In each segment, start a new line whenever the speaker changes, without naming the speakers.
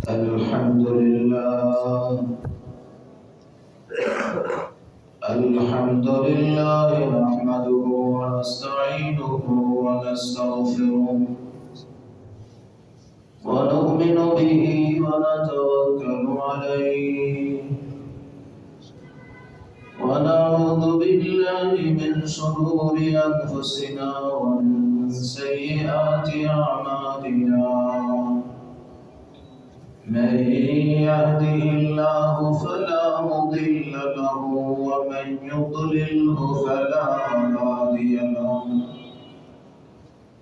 الحمد لله نحمده ونستعينه ونستغفره ونؤمن به ونتوكل عليه ونعوذ بالله من شرور أنفسنا ومن سيئات أعمالنا من يهده الله فلا مضل له ومن يضلله فلا هادي له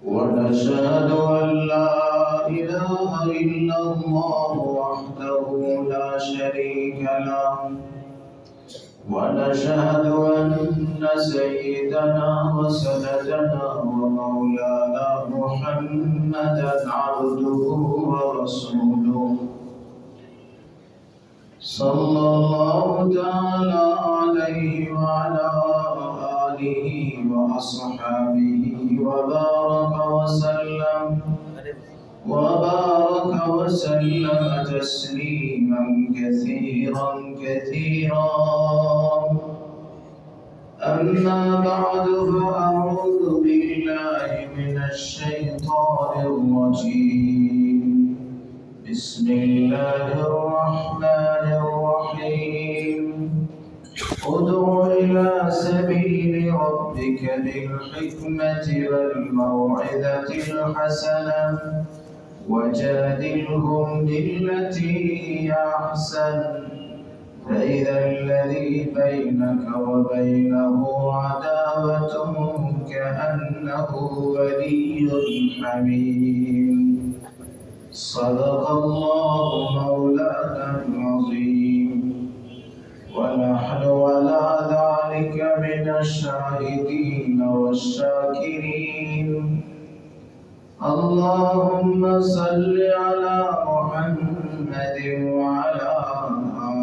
ونشهد أن لا إله إلا الله وحده لا شريك له ونشهد أن سيدنا وسندنا ومولانا محمدا عبده ورسوله صلى الله تعالى عليه وعلى آله وأصحابه وبارك وسلم تسليما كثيرا أما بعد فأعوذ بالله من الشيطان الرجيم بسم الله الرحمن الرحيم ادع إلى سبيل ربك بالحكمة والموعظة الحسنة وجادلهم بالتي هي أحسن فإذا الذي بينك وبينه عداوة كأنه ولي حميم صدق الله مولانا العظيم ونحن على ذلك من الشاهدين والشاكرين اللهم صل على محمد وعلى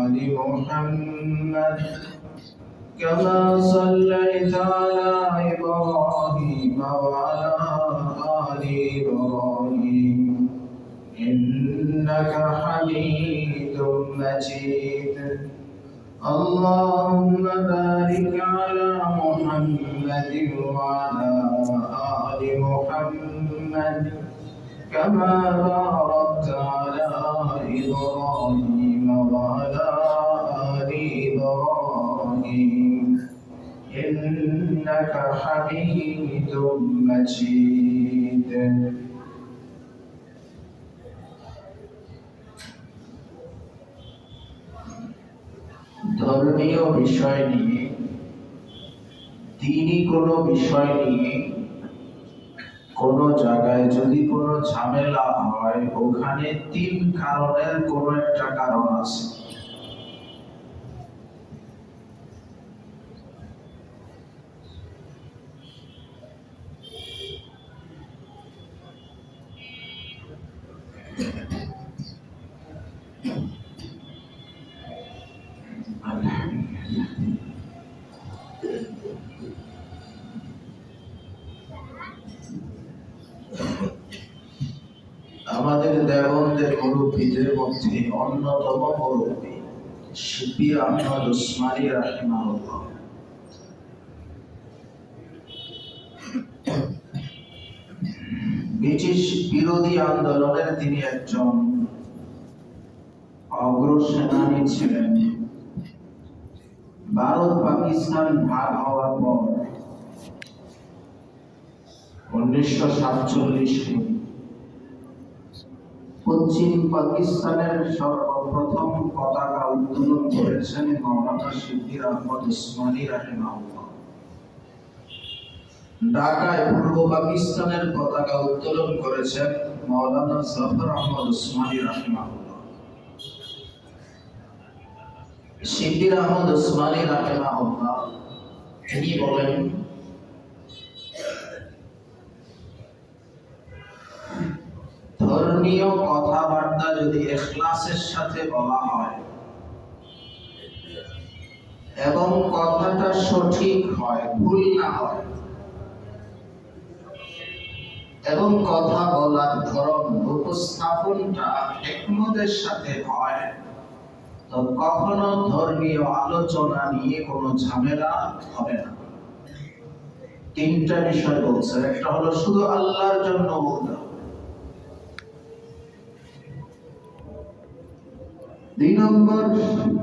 آل محمد كما صليت على إبراهيم وعلى آل إبراهيم إنك حميد مجيد اللهم بارك على محمد وعلى آل محمد كما باركت على إبراهيم وعلى آل إبراهيم إنك حميد مجيد ধর্মীয় বিষয় নিয়ে দ্বীনি কোনো বিষয় নিয়ে কোনো জায়গায় যদি কোনো ঝামেলা হয় ওখানে তিন কারণের কোনো একটা কারণ আছে আমাদের দেওবন্দের মুরব্বীদের মধ্যে অন্যতম মুরব্বী শিবির আহমদ উসমানী রাহিমাহুল্লাহ ব্রিটিশ বিরোধী আন্দোলনের তিনি একজন অগ্রসেনানী ছিলেন ভারত পাকিস্তান ভাগ হওয়ার পর 1947 পশ্চিম পাকিস্তানের সর্বপ্রথম পতাকা উত্তোলন করেছেন মাওলানা শিবির আহমদ উসমানী রাহিমাহুল্লাহ ঢাকায় পূর্ব পাকিস্তানের পতাকা উত্তোলন করেছেন মাওলানা জাফর আহমদ উসমানী রাহিমাহুল্লাহ শিবির আহমদ উসমানী রাহিমাহুল্লাহ তিনি বলেন ধর্মীয় কথাবার্তা যদি ইখলাসের সাথে বলা হয় এবং কথাটা সঠিক হয় ভুল না হয় এবং কথা বলার ধরন উপস্থাপনটা হিকমতের সাথে হয়, তো কখনো ধর্মীয় আলোচনা নিয়ে কোনো ঝামেলা হবে না। তিনটা বিষয় বলছে, একটা হলো শুধু আল্লাহর জন্য বলতে হবে, 2 নম্বর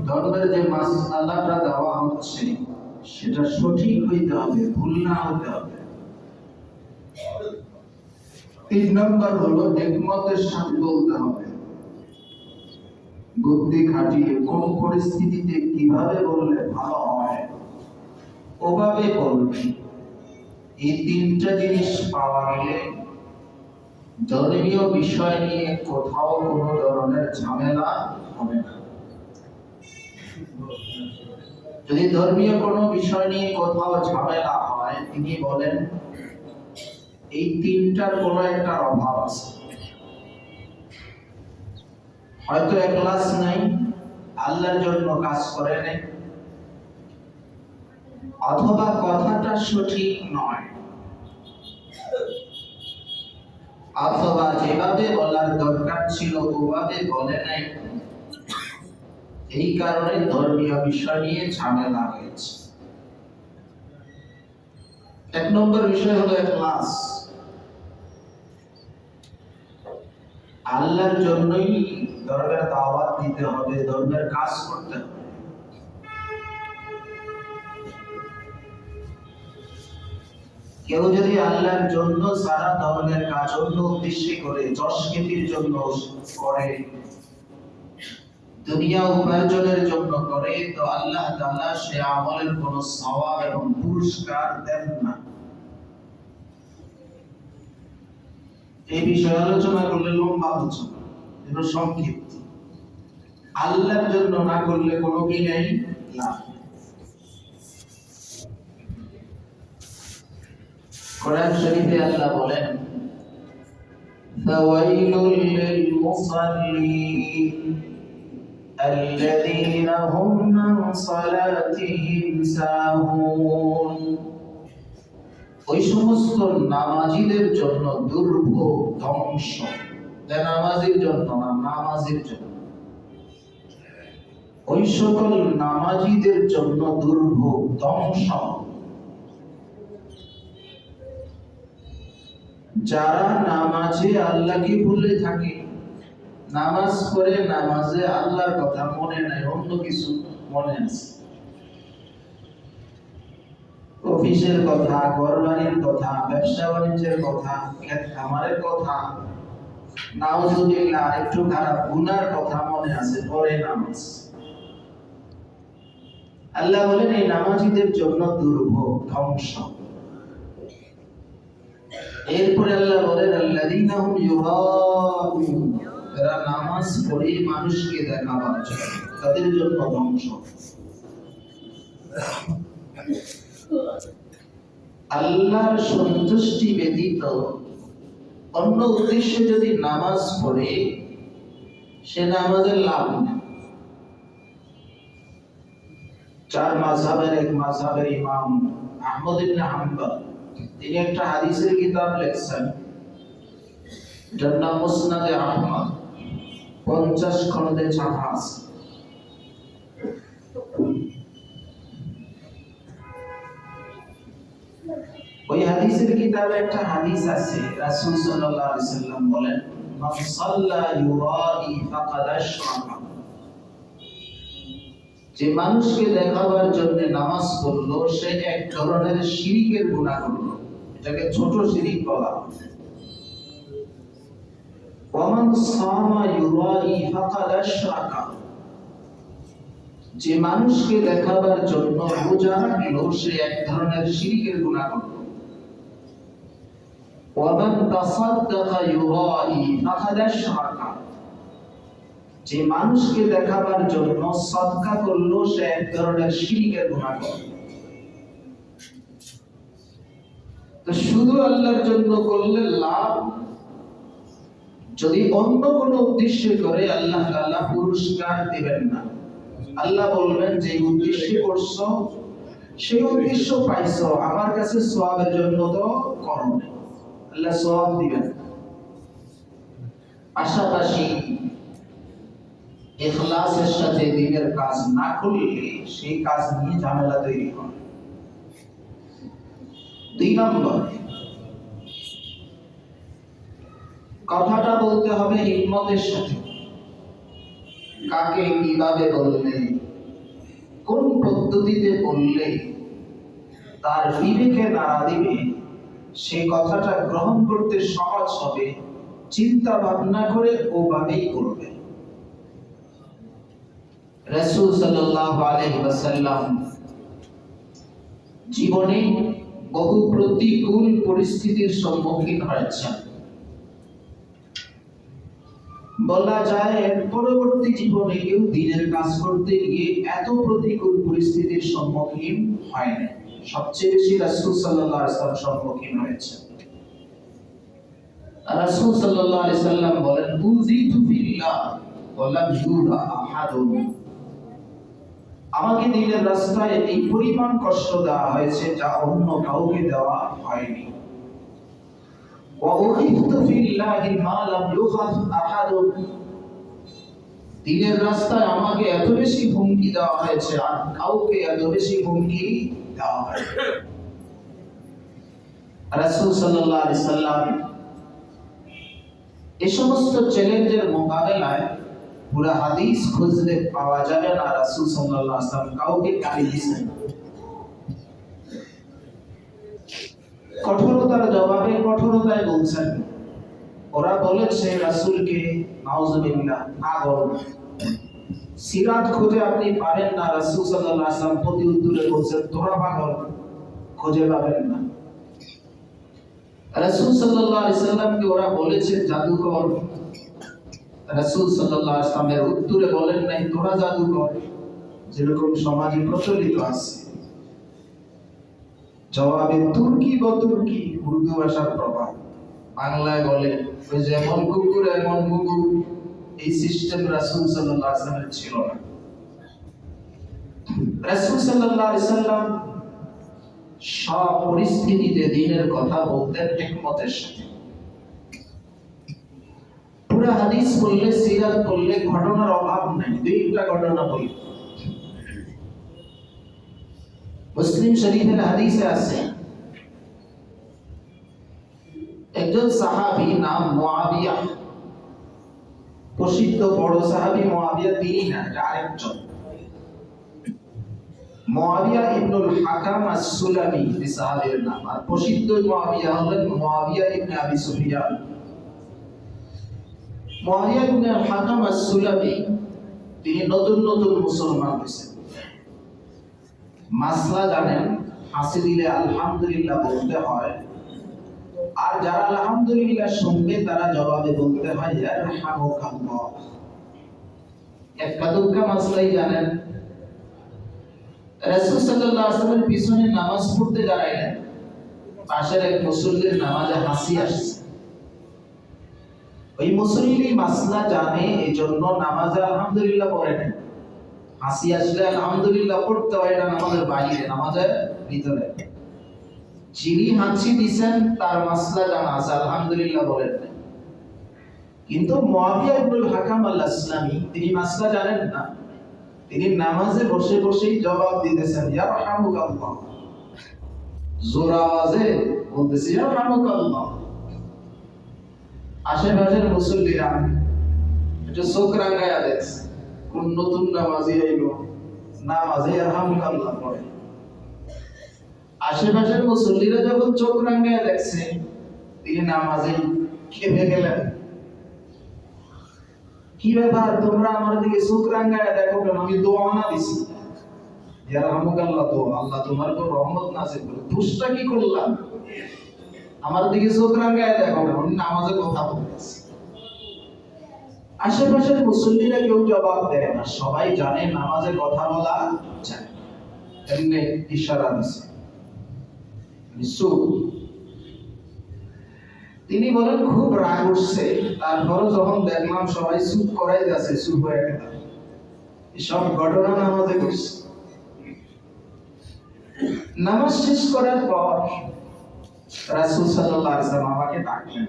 ধর্মের যে মাসআলাটা দেওয়া হচ্ছে সেটা সঠিক হইতে হবে, ভুল না হতে হবে। 3 নম্বর হলো হিকমতের সাথে বলতে হবে, বুদ্ধি খাটিয়ে কোন পরিস্থিতিতে কিভাবে বললে ভালো হয় ওভাবে বলবে। এই তিনটা জিনিস পাওয়া গেলে ধর্মীয় বিষয় নিয়ে কোথাও কোনো ধরনের ঝামেলা হবে না। যদি ধর্মীয় কোনো বিষয় নিয়ে কোথাও ঝামেলা হয়, তিনি বলেন এই তিনটার কোনো একটা অভাব আছে। হয়তো ইখলাস নাই, আল্লাহর জন্য কাজ করে নাই, অথবা কথাটা সঠিক নয়, অথবা যেভাবে বলার দরকার ছিল ওভাবে বলে নাই। এই কারণে ধর্মীয় বিষয় নিয়ে ঝামেলা হয়েছে। 1 নম্বর বিষয় হলো ইখলাস। আল্লাহর জন্যই ধর্মের দাওয়াত দিতে হবে, ধর্মের কাজ করতে হবে। কেউ যদি আল্লাহর জন্য সারা ধর্মের কাজ অন্য উদ্দেশ্যে করে, যশ খ্যাতির জন্য করে, দুনিয়া উপার্জনের জন্য করে, তো আল্লাহ তাআলা সে আমলের কোনো সওয়াব এবং পুরস্কার দেন না। এই বিষয়ে আলোচনা করলে লম্বা আলোচনা, এটা সংক্ষিপ্ত। আল্লাহর জন্য না করলে কোনো কি নেই, লাভ। কোরআন শরীফে আল্লাহ বলেন ফাওয়াইলুল লিল মুসাল্লিন আল্লাযীনা হুম আন সালাতিহিম সাহুন। ওই সমস্ত নামাজীদের জন্য দুর্ভোগ, ধ্বংস। নামাজীর জন্য না, নামাজীর জন্য। ওই সকল নামাজীদের জন্য দুর্ভোগ, ধ্বংস, যারা নামাজে আল্লাহকে ভুলে থাকে, নামাজ পড়ে নামাজে আল্লাহর কথা মনে নাই, অন্য কিছু মনে আছে। অফিসের কথা, ঘরবাড়ির কথা, ব্যবসা বাণিজ্যের কথা, ক্ষেত খামারের কথা, নাউজুবিল্লাহ একটু খারাপ গুনার কথা মনে আছে, পড়ে নামাজ। আল্লাহ বলেন এই নামাজীদের জন্য দুর্ভোগ, ধ্বংস। এরপরে আল্লাহ বলেন আল্লাযীনা হুম ইউরাউন, এরা নামাজ পড়ে মানুষকে দেখাবার জন্য, তাদের জন্য ধ্বংস। আল্লাহর সন্তুষ্টি ব্যতীত অন্য উদ্দেশ্যে যদি নামাজ পড়ে, সে নামাজের লাভ নেই। 4 মাযহাবের এক মাযহাবের ইমাম আহমদ ইবনে হাম্বল, তিনি একটা হাদিসের কিতাব লিখছেন, যার নাম মুসনাদে আহমদ, 50 খণ্ডে ছাপা আছে। ওই হাদিসের কিতাবে একটা হাদিস আছে, রাসূল সাল্লাল্লাহু আলাইহি সাল্লাম বলেন মান সাল্লা ইউরাই ফাকাদ আশরাকা, যে মানুষকে দেখাবার জন্য নামাজ পড়লো সে এক ধরনের শিরকের গুনাহ করলো, এটাকে ছোট শিরক বলা হয়। ওয়ামান সামা ইউরাই ফাকাদ আশরাকা, যে মানুষকে দেখাবার জন্য রোজা রাখলো সে এক ধরনের শিরকের গুনাহ করলো। ওয়ামান তাসাদদাকা ইউরাই ফাকাদ আশরাকা, যে মানুষকে দেখাবার জন্য সাদকা করলো সে এক ধরনের শিরকের গুনাহ করলো। তো শুধু আল্লাহর জন্য করলে লাভ, যদি অন্য কোনো উদ্দেশ্যে করে আল্লাহ তাআলা পুরস্কার দিবেন না। আল্লাহ বলবেন যে উদ্দেশ্যে করছো সেই উদ্দেশ্য পাইছো, আমার কাছে সওয়াবের জন্য তো করো না। আল্লাহ সওয়াব দিবেন। পাশাপাশি ইখলাসের সাথে দ্বীনের কাজ না করলে সেই কাজ নিয়ে ঝামেলা তৈরি হয়। 2 নম্বর, কথাটা বলতে হবে হিকমতের সাথে। কাকে কিভাবে বললে, কোন পদ্ধতিতে বললে তার বিবেকে নাড়া দিবে, সেই কথাটা গ্রহণ করতে সহজ হবে, চিন্তা ভাবনা করে ওভাবেই করবে। রাসূল সাল্লাল্লাহু আলাইহি ওয়াসাল্লাম জীবনে বহু প্রতিকূল পরিস্থিতির সম্মুখীন হয়েছেন। বলা যায় এর পরবর্তী জীবনে কেউ দ্বীনের কাজ করতে গিয়ে এত প্রতিকূল পরিস্থিতির সম্মুখীন হয়নি। সবচেয়ে বেশি রাসূল সাল্লাল্লাহু আলাইহি ওয়াসাল্লাম সম্মুখীন হয়েছে। রাসূল সাল্লাল্লাহু আলাইহি ওয়াসাল্লাম বলেন, উযিতু ফিল্লাহ ওয়া লাম ইউযা আহাদুন। আমাকে দ্বীনের রাস্তায় এই পরিমাণ কষ্ট দেওয়া হয়েছে যা অন্য কাউকে দেওয়া হয়নি। ওয়া উখিফতু ফিল্লাহি মা লাম ইউখাফ আহাদুন। দ্বীনের রাস্তায় আমাকে এত বেশি হুমকি দেওয়া হয়েছে আর কাউকে এত বেশি হুমকি দেওয়া হয়নি। রাসূল সাল্লাল্লাহু আলাইহি সাল্লাম এই সমস্ত চ্যালেঞ্জের মোকাবেলায় পুরা হাদিস খুঁজলে পাওয়া যাবে না রাসূল সাল্লাল্লাহু আলাইহি ওয়াসাল্লাম কাউকে গালি দিয়েছেন। কঠোরতার জবাবে কঠোরতায় বলছেন। ওরা বলেছে রাসূলকে নাউজুবিল্লাহ পাগল। সিরাত খুঁজে আপনি পাবেন না, রাসূল সাল্লাল্লাহু আলাইহি ওয়াসাল্লাম প্রতি উত্তরে বলছেন তোরা পাগল, খুঁজে পাবেন না। রাসূল সাল্লাল্লাহু আলাইহি ওয়াসাল্লামকে ওরা বলেছে জাদুকর। রাসূল সাল্লাল্লাহু আলাইহি ওয়াসাল্লামের উত্তরে বলেন নাই তোরা জাদুকর, যেরকম সমাজে প্রচলিত আছে। জবাবে তুর্কি বতুর্কি, উর্দু ভাষার প্রভাব। বাংলায় বলে ওই যেমন কুকুর এমন কুকুর, এই সিস্টেম রাসূল সাল্লাল্লাহু আলাইহি ওয়াসাল্লামের ছিল না। রাসূল সাল্লাল্লাহু আলাইহি ওয়াসাল্লাম সব পরিস্থিতিতে দ্বীনের কথা বলতেন হিকমতের সাথে। পুরা হাদিস পড়লে, সিরাত পড়লে ঘটনার অভাব নাই। 2টা ঘটনা বলি। মুসলিম শরীফের হাদিসে আছে একজন সাহাবী নাম মুআবিয়া, প্রসিদ্ধ বড় সাহাবী মুআবিয়া তিনি না, আরেকজন মুআবিয়া ইবনুল হাকাম আস-সুলামি এই সাহাবীর নাম। আর প্রসিদ্ধ মুআবিয়া হলেন মুআবিয়া ইবনে আবি সুফিয়ান। মুআবিয়া ইবনে হাকাম আস-সুলামি তিনি নতুন নতুন মুসলমান হয়েছেন। মাসলা জানেন, হাসি দিলে আলহামদুলিল্লাহ বলতে হয়, আর যারা আলহামদুলিল্লাহ শুনবে তারা জবাবে বলতে হয় ইয়ারহামুকাল্লাহ। একটা দুঃখা মাসলাই জানেন। রাসূল সাল্লাল্লাহু আলাইহি ওয়াসাল্লামের পিছনে নামাজ পড়তে দাঁড়াইলেন, পাশের এক মুসল্লির নামাজে হাসি আসছে। ওই মুসল্লি মাসলা জানে, এজন্য নামাজে আলহামদুলিল্লাহ পড়ে না। হাসি আসলে আলহামদুলিল্লাহ পড়তে হয় না নামাজের বাইরে, নামাজের ভিতরে। যিনি হাসি দিবেন তার মাসলা জানা আছে, আলহামদুলিল্লাহ বলেন না। কিন্তু মুআবিয়া ইবনুল হাকাম আল-ইসলামী তিনি মাসলা জানেন না। তিনি নামাজে বসে বসেই জবাব দিতেছেন ইয়ারহামুকাল্লাহ, জোর আওয়াজে বলতেছে ইয়ারহামুকাল্লাহ। আশেপাশের মুসল্লিরা একটু চোখ রাঙায়া দেখছে, কোন নতুন নামাজি আইলো, নামাজে ইয়ারহামুকাল্লাহ পড়ে। আশেপাশের মুসল্লিরা যখন চোখ রাঙায়া দেখছে তিনি নামাজে খেপে গেলেন। কি ব্যাপার, তোমরা আমার দিকে চোখ রাঙায়া দেখো কেন? আমি দোয়া না দিছি ইয়ারহামুকাল্লাহ, তো আল্লাহ তোমার উপর রহমত নাযিল করুক। দোষটা কি করলাম? আমার দিকে চোখ রাঙায়া দেখো কেন? আমি নামাজে কথা বলতেছি। আশেপাশের মুসল্লিরা কেউ জবাব দেয় না, সবাই জানে নামাজে কথা বলা যায়। এমনি ইশারা দিছে। তিনি বলেন খুব রাগ উঠছে, তারপরও যখন দেখলাম সবাই চুপ করাই যাচ্ছে, চুপ হয়ে গেল। সব ঘটনা নামাজে ঘটছে। নামাজ শেষ করার পর রাসূল সাল্লাল্লাহু আলাইহি ওয়াসাল্লাম আমাকে ডাকলেন।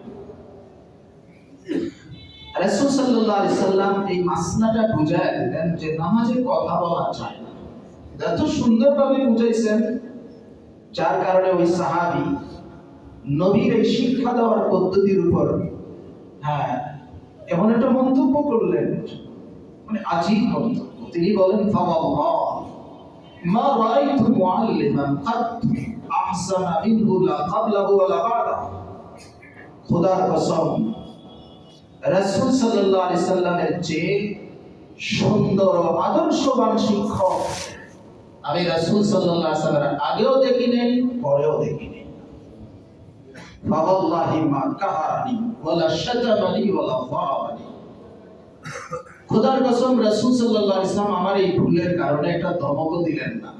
রাসূল সাল্লাল্লাহু আলাইহি ওয়াসাল্লাম এই মাসলাটা বুঝায় দিলেন যে নামাজে কথা বলা যায় না। এত সুন্দরভাবে বুঝাইছেন, যার কারণে ওই সাহাবী নবীর এই শিক্ষা দেওয়ার পদ্ধতির উপর এমন একটা মন্তব্য করলেন, মানে আজীব মন্তব্য। তিনি বলেন, ফাওয়াল্লাহ মা রাআইতু মুআল্লিমান কাত আহসানা মিনহু লা ক্বাবলাহু ওয়া লা বা'দাহু। খোদার কসম, রাসূল সাল্লাল্লাহু আলাইহি সাল্লামের চেয়ে সুন্দর ও আদর্শবান শিক্ষক আমি রাসূল সাল্লাল্লাহু আলাইহি সাল্লামের আগেও দেখি নাই, পরেও দেখি নাই। ফাওয়াল্লাহি মা কাহারানি ওয়ালা শাতামানি ওয়ালা যারাবানি। খোদার কসম, রাসূল সাল্লাল্লাহু আলাইহি সাল্লাম আমার এই ভুলের কারণে একটা ধমকও দিলেন না,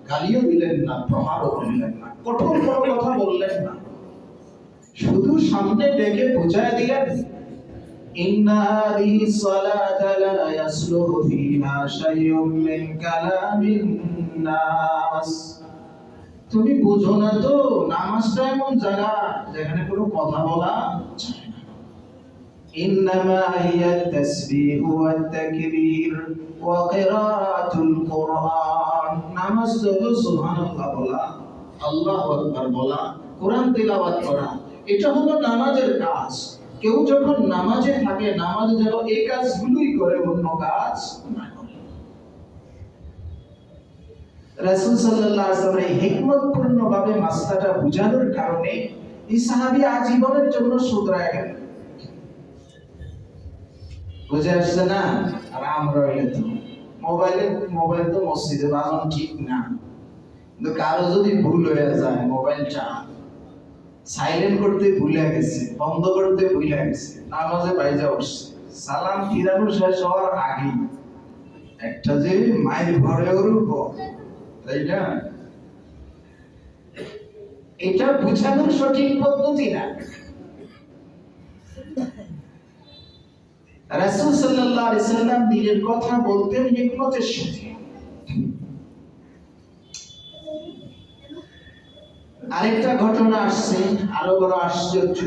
গালিও দিলেন না, প্রহারও করলেন না, কঠোর কোনো কথা বললেন না। শুধু সামনে ডেকে বুঝায় দিলেন, ইন্না হাযিহি সালাতা লা ইয়াসলুহু ফীহা শাইউম মিন কালামিন নাস। তুমি বুঝো না তো, নামাজটা এমন জায়গা যেখানে কোনো কথা বলা যায় না। ইন্নামা হিয়া তাসবিহ ওয়া তাকবীর ওয়া কিরাআতুল কুরআন। নামাজ হলো সুবহানাল্লাহ বলা, আল্লাহু আকবার বলা, কোরআন তিলাওয়াত করা, এটা হলো নামাজের কাজ। কেউ যখন নামাজে থাকে, নামাজে যেন এই কাজগুলোই করে, অন্য কাজ না করে। রাসূল সাল্লাল্লাহু আলাইহি ওয়াসাল্লাম এই হিকমতপূর্ণ ভাবে মাসলাটা বুঝানোর কারণে এই সাহাবী আজীবনের জন্য শুধরায় গেলেন। বুঝে আসছে না? আর আমরা তো মোবাইল তো মসজিদে বাজানো ঠিক না, কিন্তু কারো যদি ভুল হয়ে যায়, মোবাইলটা সাইলেন্ট করতে ভুলে গেছে, বন্ধ করতে ভুলে গেছে, নামাজে বাইজা উঠছে, সালাম ফিরানো শেষ হওয়ার আগে একটা যে মাইল ঘরে উঠব, তাই না? এটা বুঝানোর সঠিক পদ্ধতি না। রাসূল সাল্লাল্লাহু আলাইহি সাল্লাম দিনের কথা বলতেন হিকমতের সাথে। আরেকটা ঘটনা আসছে, আরো বড় আশ্চর্য।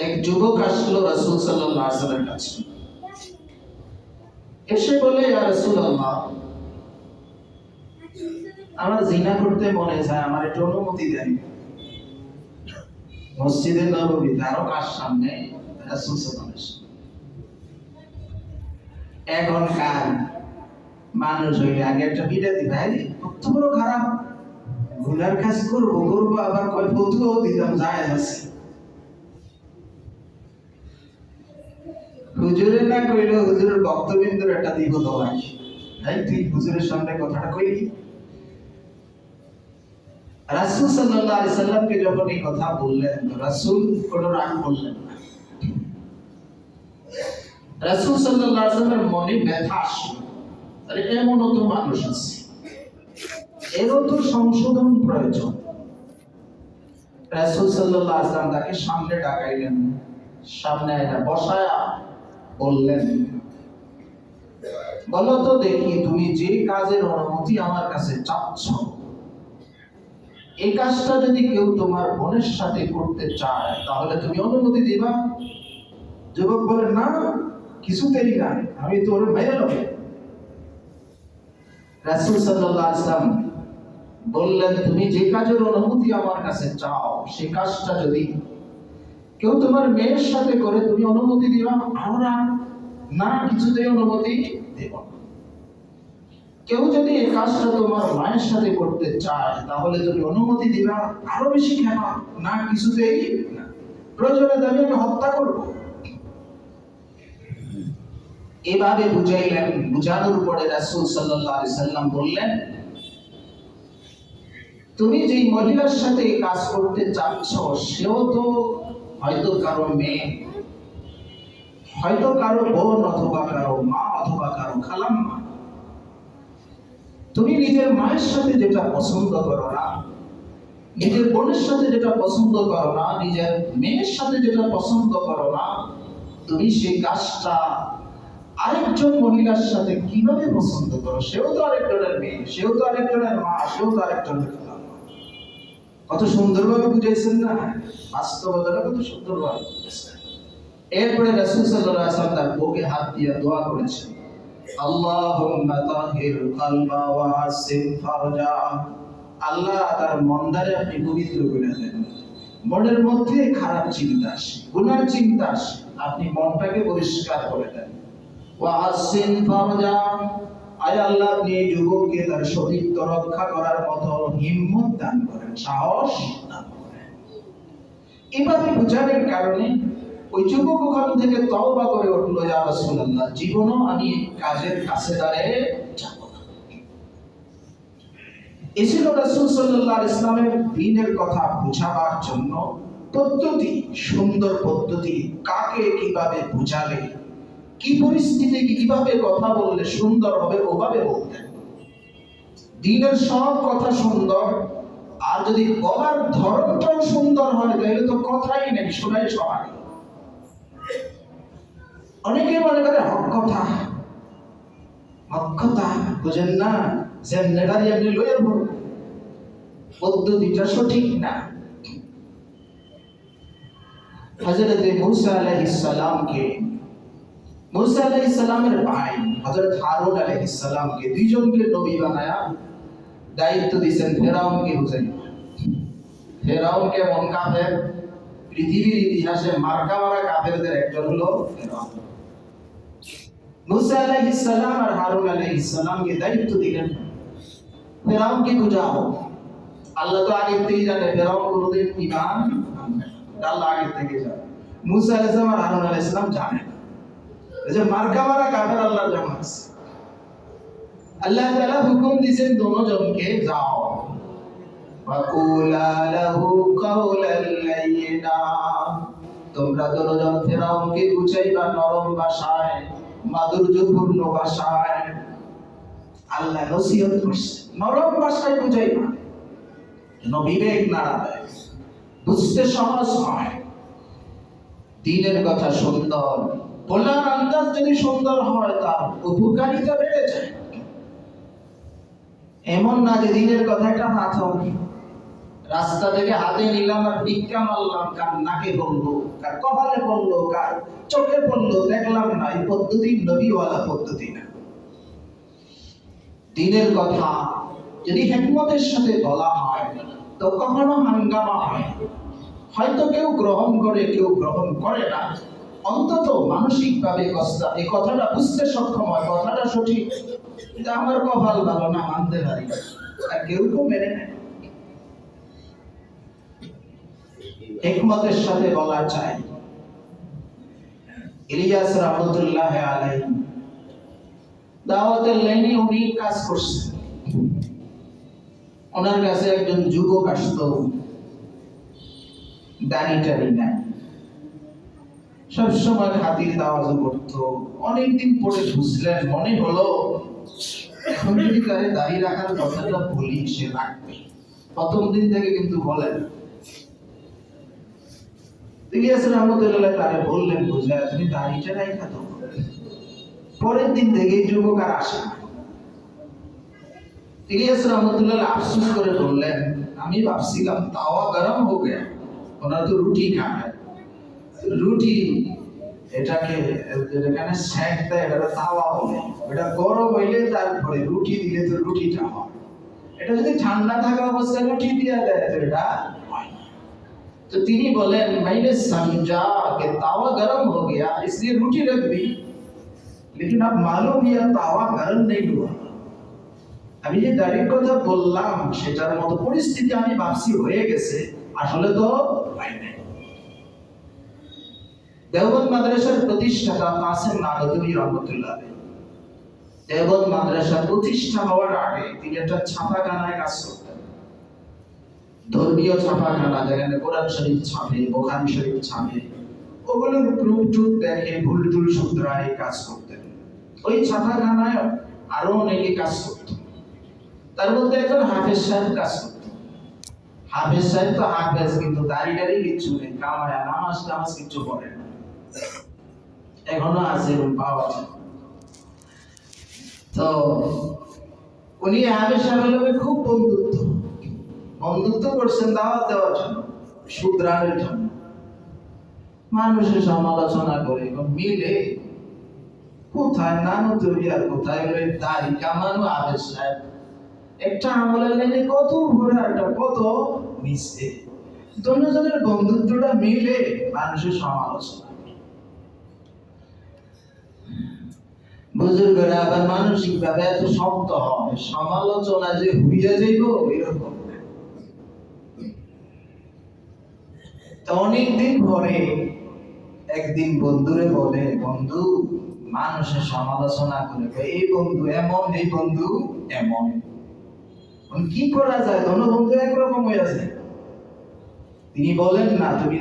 এক যুবক আসলো রাসূল সাল্লাল্লাহু আলাইহি সাল্লামের কাছে, এসে বলে, ইয়া রাসূলুল্লাহ, আমার জিনা করতে মনে চায়, আমার একটু অনুমতি দেন। মসজিদে নববীতে আরো কার সামনে? রাসূল সাল্লাল্লাহু আলাইহি ওয়াসাল্লাম। এখনকার মানুষ হইলে আগে একটা বিদাতি, ভাই কত বড় খারাপ, গুনার কাজ করবো আবার কয় ফতুয়াও দিতাম, জায়েজ আছে। হুজুরে না কইলো, হুজুরের বক্তব্যের একটা দিব তো ভাই, তাই তুই হুজুরের সামনে কথাটা কইলি। রাসূল সাল্লাল্লাহু আলাইহি সাল্লামকে যখন এই কথা বললেন, রাসূল কোনো রাগ করলেন না। রাসূল সাল্লাল্লাহু আলাইহি সাল্লামের মনে ব্যথা আসলো, আরে এমনও তো মানুষ আছে, এরও তো সংশোধন প্রয়োজন। রাসূল সাল্লাল্লাহু আলাইহি সাল্লাম তাকে সামনে ডাকাইলেন, সামনে এনে বসায়া বললেন, বলো তো দেখি, তুমি যে কাজের অনুমতি আমার কাছে চাচ্ছ, এই কাজটা যদি কেউ তোমার বোনের সাথে করতে চায়, তাহলে তুমি অনুমতি দিবা? যুবক বলে, না, কিছুতেই না, আমি তোর মেরে নেব। রাসূল সাল্লাল্লাহু আলাইহি সাল্লাম বললেন, তুমি যে কাজের অনুমতি আমার কাছে চাও, সেই কাজটা যদি কেউ তোমার মেয়ের সাথে করে, তুমি অনুমতি দিবা? আমরা না, কিছুতেই অনুমতি দেব না। কেউ যদি এই কাজটা তোমার মায়ের সাথে করতে চায়, তাহলে তুমি অনুমতি দিবা? আরো বেশি কেন? না, কিছুতেই না, প্রয়োজনে দাবি আমি হত্যা করব। এভাবে বুঝাইলেন। বুঝানোর পরে রাসূল সাল্লাল্লাহু আলাইহি সাল্লাম বললেন, তুমি যেই মহিলার সাথে কাজ করতে চাচ্ছ, সেও তো হয়তো কারো মেয়ে, হয়তো কারো বোন, অথবা কারো মা, অথবা কারো খালাম্মা। তুমি নিজের মায়ের সাথে যেটা পছন্দ করো না, নিজের বোনের সাথে যেটা পছন্দ করো না, নিজের মেয়ের সাথে যেটা পছন্দ করো না, তুমি সেই কাজটা আরেকজন মহিলার সাথে কিভাবে পছন্দ করো? সেও তো আরেকজনের মেয়ে, সেও তো আরেকজনের মা, সেও তো আরেকজনের খালাম্মা। কত সুন্দরভাবে বুঝাইছেন না, বাস্তবতাটা কত সুন্দরভাবে বুঝাইছেন। এরপরে রাসূল সাল্লাল্লাহু আলাইহি ওয়াসাল্লাম তার বুকে হাত দিয়ে দোয়া করেছেন, আল্লাহুম্মা তাহির কলবা ওয়া হাসিন ফারজা। আল্লাহ তার মনটারে আপনি পবিত্র করে দেন। মনের মধ্যে খারাপ চিন্তা আসে, গুনার চিন্তা আসে, আপনি মনটাকে পরিষ্কার করে দেন। ওয়া হাসিন ফারজা, আয় আল্লাহ আপনি এই যুবককে তার সতীত্ব রক্ষা করার মতো হিম্মত দান করেন, সাহস দান করেন। এভাবে বুঝানোর কারণে ওই যুবক ওখান থেকে তওবা করে উঠলো, ইয়া রাসূলুল্লাহ, জীবনও আমি কাজের কাছে দাঁড়িয়ে যাব না। এসেছিল রাসূল সাল্লাল্লাহু আলাইহি ইসলামের দ্বীনের কথা বুঝাবার জন্য পদ্ধতি, সুন্দর পদ্ধতি, কাকে কিভাবে বুঝালে, কি পরিস্থিতিতে কিভাবে কথা বললে সুন্দর হবে ওভাবে বলতেন। দ্বীনের সব কথা সুন্দর, আর যদি বলার ধরনটাও সুন্দর হয় তাহলে তো কথাই নেই, শোনাই সবাই। অনেকে মনে করে হক কথা, হক কথা বুঝেন না, যে নেগারি আপনি লয়ে পড়ব, পদ্ধতিটা সঠিক না। হযরত মুসা আলাইহিস সালামকে, মুসা আলাইহিস সালামের ভাই হযরত হারুন আলাইহিস সালামকে, দুইজনকে নবী বানায়া দায়িত্ব দিয়েছেন ফেরাউনকে বুঝাই। ফেরাউন কেমন কাফের, পৃথিবীর ইতিহাসে মার্কা মারা কাফেরদের একজন হলো ফেরাউন। মুসা আলাইহিস সালাম আর হারুন আলাইহিস সালামকে দায়িত্ব দিলেন, ফেরাউনকে বুঝাও। আল্লাহ তো আগে থেকেই জানে ফেরাউন কোনদিন ঈমান আনবে না, আল্লাহ আগে থেকে জানে। মুসা আলাইহিস সালাম আর হারুন আলাইহিস সালাম জানে না, এই যে মার্কা মারা কাফের আল্লাহর জানা আছে। আল্লাহ তাআলা হুকুম দিয়েছেন দুজনকে, যাও ওয়াকুলা লাহু কাওলান লাইয়িনা, তোমরা দুজন ফেরাউনকে বুঝাইবা নরম ভাষায়, মাধুর্যপূর্ণ ভাষায়। আল্লাহ নসিহত করছে, নরম ভাষায় বুঝাইবা, যেন বিবেক নাড়া দেয়, বুঝতে সহজ হয়। দ্বীনের কথা সুন্দর, বলার আন্দাজ যদি সুন্দর হয় তার উপকারিতা বেড়ে যায়। এমন না যে দ্বীনের কথা একটা পাথর, রাস্তা থেকে হাতে নিলাম আর ভিক্ষা মারলাম, কার নাকে পড়লো, কার কপালে পড়লো, কার চোখে পড়লো, দেখলাম না। এই পদ্ধতি নবীওয়ালা পদ্ধতি না। দ্বীনের কথা যদি হিকমতের সাথে বলা হয় তো কখনো হাঙ্গামা হয়, হয়তো কেউ গ্রহণ করে কেউ গ্রহণ করে না, অন্তত মানসিকভাবে এই কথাটা বুঝতে সক্ষম হয়, কথাটা সঠিক, এটা আমার কপাল ভালো না, মানতে পারি না, আর কেউ কেউ মেনে নেয়। হিকমতের সাথে বলা চাই। ইলিয়াস রাহমাতুল্লাহ আলাইহি দাওয়াতের লাইনে উনি কাজ করছেন। ওনার কাছে একজন যুবক আসতো, দাড়ি নাই, সবসময় খাতির দাওয়াজ করতো। অনেকদিন পরে বুঝলেন, মনে হলো এখন যদি তারে দাড়ি রাখার কথাটা বলি সে রাখবে। প্রথম দিন থেকে কিন্তু বলেন। ইলিয়াস রাহমাতুল্লাহ তারে বললেন, বুঝা তুমি দাড়িটা রাখা তো। পরের দিন থেকে যুবক আর আসে না। ইলিয়াস রাহমাতুল্লাহ আফসোস করে বললেন, আমি ভাবছিলাম তাওয়া গরম হয়ে গেল, ওনারা তো রুটি খায়, রুটি এটাকে যেখানে সেঁক দেয় এটা তাওয়া বলে, এটা গরম হইলে তারপরে রুটি দিলে তো রুটিটা হয়। এটা যদি ঠান্ডা থাকা অবস্থায় রুটি দিয়ে দেয় তো এটা হয় না। तो তিনি বলেন, मैंने समझा कि तावा गरम हो गया इसलिए रोटी रख दी, लेकिन अब मालूम हुआ तावा गरम नहीं हुआ। আমি যে দাড়ির কথা বললাম সেটার মতো পরিস্থিতি আমি ভাবছি হয়ে গেছে, আসলে তো হয় নাই। দেওবন্দ মাদ্রাসার প্রতিষ্ঠাতা কাসেম নানতুবি রহমতুল্লাহ আলাইহি, দেওবন্দ মাদ্রাসা প্রতিষ্ঠা হওয়ার আগে তিনি একটা ছাপাখানায় কাজ করতেন। ধর্মীয় ছাপাখানা, যেখানে কোরআন শরীফ ছাপে, বুখারী শরীফ ছাপে, ওগুলোর প্রুফ টুফ দেখে ভুল টুল শুধরায় কাজ করতেন। ওই ছাপাখানায় আরো অনেকে কাজ করত, তার মধ্যে একজন হাফেজ সাহেব কাজ করত। হাফেজ সাহেব তো হাফেজ, কিন্তু দাড়ি কিচ্ছু নেই, কামায়া নামাজ কিচ্ছু পড়ে না, এখনো আছে পাওয়া যায়। তো উনি হাফেজ সাহেবের খুব বন্ধুত্ব করছেন দাওয়াত দেওয়ার জন্য, শুধরানোর জন্য। মানুষের সমালোচনা করে মিলে কোথায় নানু তৈরি আর কোথায় দাড়ি কামানো আবেশ সাহেব একটা আমলের লাইনে কত ঘোরা কত মিশে দুজনের বন্ধুত্বটা মিলে মানুষের সমালোচনা। বুজুর্গরা আবার মানসিক ভাবে এত শক্ত হয়, সমালোচনা যে হইয়া যাইব এরকম। অনেকদিন পরে একদিন বন্ধুরে বলে, বন্ধু মানুষের সমালোচনা করে এই বন্ধু এমন, এই বন্ধু এমন, কি করা যায়? দোনো বন্ধু একরকম হয়ে যায়। তিনি বলেন না তুমি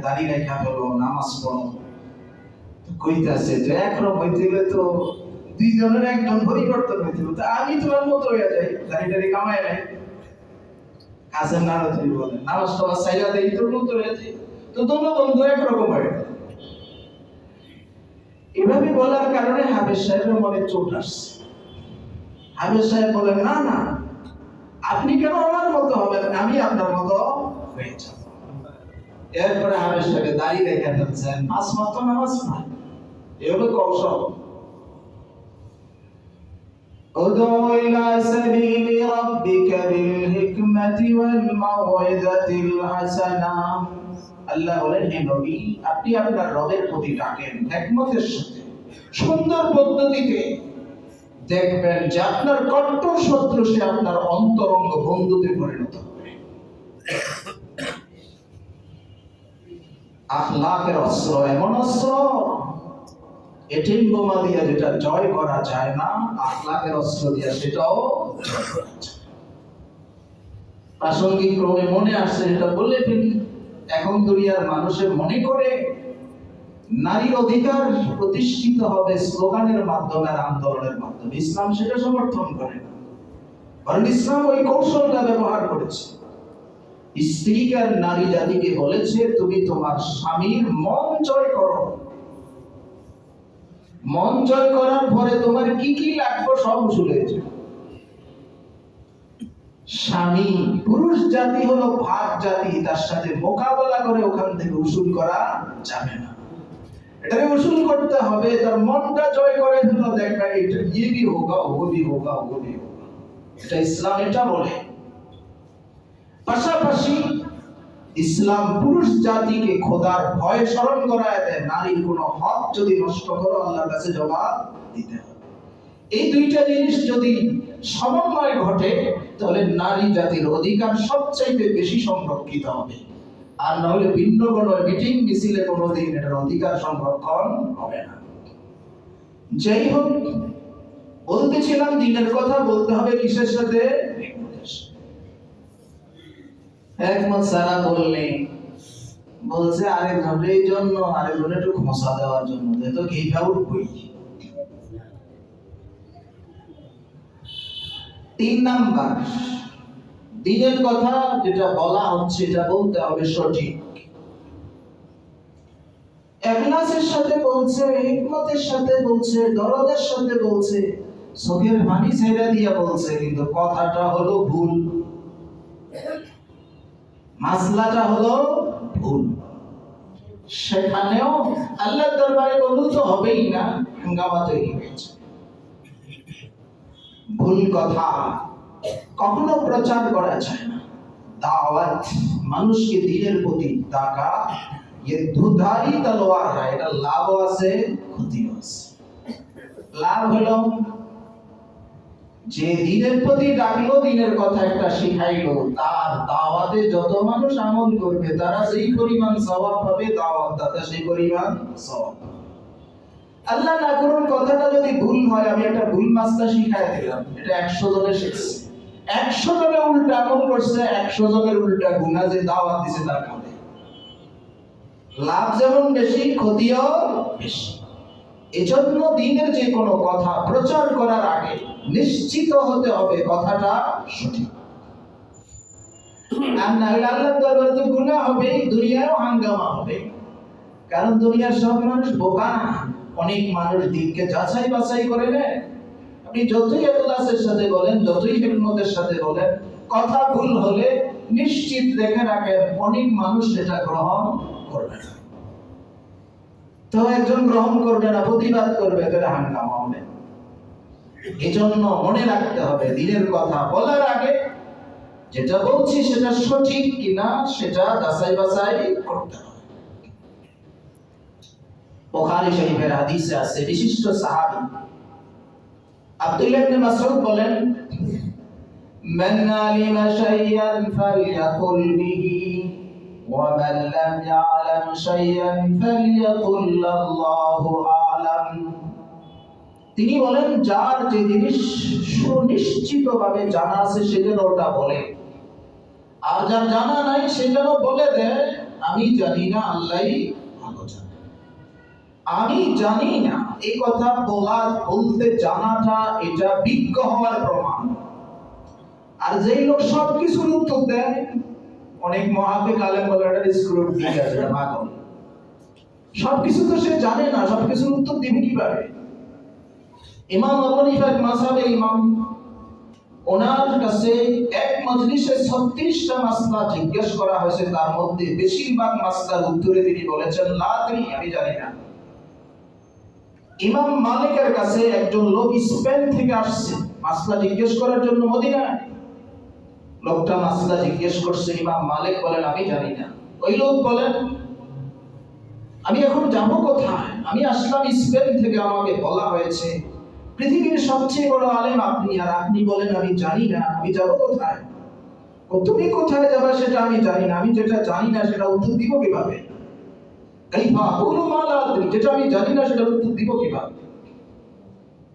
দাঁড়িয়ে রেখা ফেলো, নামাজ পড়ো। কইতাছে যে একরকম হইতে গেলে তো দুইজনের একজন পরিবর্তন হইতে হবে। আমি তোমার মতো হয়ে যাই, দাঁড়িয়ে কামাই নাই। কাজের নাড়া তুমি বলেন নামাজ টামাজ চাইলা দেই তোর মতো হয়ে যাই, তো দোনো বন্ধু একরকম হয়ে যায়। এভাবে বলার কারণে হাফেজ সাহেবের মনে চোট আসছে। হাফেজ সাহেব বলেন, না না, আপনি কেন আমার মতো হবেন, আমি আপনার মতো হয়ে যাব। এরপরে হাফেজ সাহেব দাঁড়িয়ে রেখে ফেলছেন, পাঁচ ওয়াক্ত নামাজ পড়েন। এ হলো কৌশল। উদউ ইলা সাবিলি রাব্বিকা বিল হিকমাতি ওয়াল মাউইযাতিল হাসানাহ। আল্লাহ বলেন, হে নবী, আপনি আপনার রবের প্রতি ডাকেন হিকমতের সাথে, সুন্দর পদ্ধতিতে। দেখবেন যে আপনার কট্টর শত্রু সে আপনার অন্তরঙ্গ বন্ধুতে পরিণত হবে। আখলাকের অস্ত্র এমন অস্ত্র, এটিম বোমা দিয়া যেটা জয় করা যায় না, আখলাকের অস্ত্র দিয়া সেটাও জয় করা যায়। প্রাসঙ্গিক ক্রমে মনে আসছে, এটা বলে ফেলি। এখন দুনিয়ার মানুষের মনে করে নারীর অধিকার প্রতিষ্ঠিত হবে স্লোগানের মাধ্যমে আর আন্দোলনের মাধ্যমে। ইসলাম সেটা সমর্থন করে না, বরং ইসলাম ওই কৌশলটা ব্যবহার করেছে। স্ত্রীকে আর নারী জাতিকে বলেছে, তুমি তোমার স্বামীর মন জয় করো। মন জয় করার পরে তোমার কি কি লাগবে সব উসুল হয়েছে। স্বামী পুরুষ জাতি হলো ভাগ জাতি, তার সাথে মোকাবেলা করে ওখান থেকে উসুল করা যাবে না। এটাকে উসুল করতে হবে, তার মনটা জয় করে দিলো। দেখবেন এটা ইয়ে ভি হোগা, ও ভি হোগা, ও ভি হোগা। এটা ইসলাম এটা বলে। পাশাপাশি ইসলাম পুরুষ জাতিকে খোদার ভয় স্মরণ করায় দেয়। নারীর কোনো হক যদি নষ্ট করো, আল্লাহর কাছে জবাব দিতে হবে। এই দুইটা জিনিস যদি সমন্বয় ঘটে, তাহলে নারী জাতির অধিকার সবচাইতে বেশি সংরক্ষিত হবে। আর না হলে ভিন্ন কোনো মিটিং মিছিলে কোনোদিন এটার অধিকার সংরক্ষণ হবে না। যাই হোক, বলতেছিলাম দিনের কথা বলতে হবে কিসের সাথে? একমত সারা বললে বলছে আরেকজনের এই জন্য, আরেকজনের একটু খোঁচা দেওয়ার জন্য, যেহেতু ঘিটা উঠবই। 3 নাম্বার, দিনের কথা যেটা বলা হচ্ছে এটা বলতে হবে সঠিক। ইখলাসের সাথে বলছে, হিকমতের সাথে বলছে, দরদের সাথে বলছে, চোখের পানি ছেড়ে দিয়া বলছে, কিন্তু কথাটা হলো ভুল, মাসলাটা হলো ভুল। সেখানেও আল্লাহর দরবারে কবুল তো হবেই না, হাঙ্গামা তৈরি হয়েছে। ভুল কথা কখনো প্রচার করা যায় না। দাওয়াত, মানুষকে দ্বীনের প্রতি ডাকা, ये দুধারি তলোয়ার হয়। এটা লাভও আছে, ক্ষতিও আছে। লাভ হলো যে দ্বীনের প্রতি ডাকলো, দ্বীনের কথা একটা শিখাইলো, তার দাওয়াতে যত মানুষ আমল করবে তারা সেই পরিমাণ সওয়াব পাবে, দাওয়াত দাতা সেই পরিমাণ সওয়াব। আল্লাহ না করুন কথাটা যদি ভুল হয়, আমি একটা ভুল মাসলা শিখাই দিলাম, এটা 100 জনে শিখছে, 100 জনে উল্টা আমল করছে, 100 জনের উল্টা গুনাহ যে দাওয়াত দিছে তার কাঁধে। লাভ যেমন বেশি, ক্ষতিও বেশি। এজন্য দ্বীনের যে কোনো কথা প্রচার করার আগে নিশ্চিত হতে হবে কথাটা সঠিক। আর না হলে আল্লাহর দরবারে তো গুনাহ হবে, দুনিয়ায়ও হাঙ্গামা হবে। কারণ দুনিয়ার সব মানুষ বোকা না, অনেক মানুষ দিনকে যাচাই বাছাই করে নেয়। আপনি যতই ইখলাসের সাথে বলেন, যতই হিকমতের সাথে বলেন, কথা ভুল হলে নিশ্চিত রেখে রাখেন অনেক মানুষ সেটা গ্রহণ করবে না। তো একজন গ্রহণ করবে না, প্রতিবাদ করবে, তাহলে হাঙ্গামা হবে। এজন্য মনে রাখতে হবে দিনের কথা বলার আগে যেটা বলছি সেটা সঠিক কিনা সেটা যাচাই বাছাই করতে হবে। বুখারী শরীফের হাদিসে আছে, বিশিষ্ট সাহাবী আব্দুল্লাহ ইবনে মাসউদ বলেন, মান আলিমা শাইয়ান ফালইয়াকুল বিহি ওয়া মান লাম ইয়ালাম শাইয়ান ফালইয়াকুল আল্লাহু আ'লাম। তিনি বলেন, যার যে জিনিস সুনিশ্চিতভাবে জানা আছে সে যেন ওটা বলে, আর যার জানা নাই সে যেন বলে দেয় আমি জানি না, আল্লাহই ভালো জানে। আমি জানি না এই কথা বলতে জানাটা এটা বিজ্ঞ হওয়ার প্রমাণ। আর যেই লোক সবকিছুর উত্তর দেয়, অনেক মুহাদ্দিস আলেম বলে এটা স্ক্রুপ দিয়ে আছে, পাগল। সবকিছু তো সে জানে না, সবকিছুর উত্তর দিবে কিভাবে? ইমাম আবু হানিফা মাযহাবের ইমাম, ওনার কাছে এক মজলিসে 36টা মাসলা জিজ্ঞেস করা হয়েছে, তার মধ্যে বেশিরভাগ মাসলার উত্তরে তিনি বলেছেন লা আদরি, আমি জানি না। ইমাম মালিকের কাছে একজন লোক স্পেন থেকে আসছে মাসলা জিজ্ঞেস করার জন্য মদিনায়। লোকটা মাসলা জিজ্ঞেস করছে, ইমাম মালিক বলেন আমি জানি না। ওই লোক বলেন আমি এখন যাব কোথায়? আমি আসলাম স্পেন থেকে, আমাকে বলা হয়েছে পৃথিবীর সবচেয়ে বড় আলেম আপনি, আর আপনি বলেন আমি জানি না, আমি যাব কোথায়? তুমি কোথায় যাবে সেটা আমি জানি না, আমি যেটা জানি না সেটা উত্তর দিব কিভাবে? যেটা আমি জানি না সেটা উত্তর দিব কিভাবে?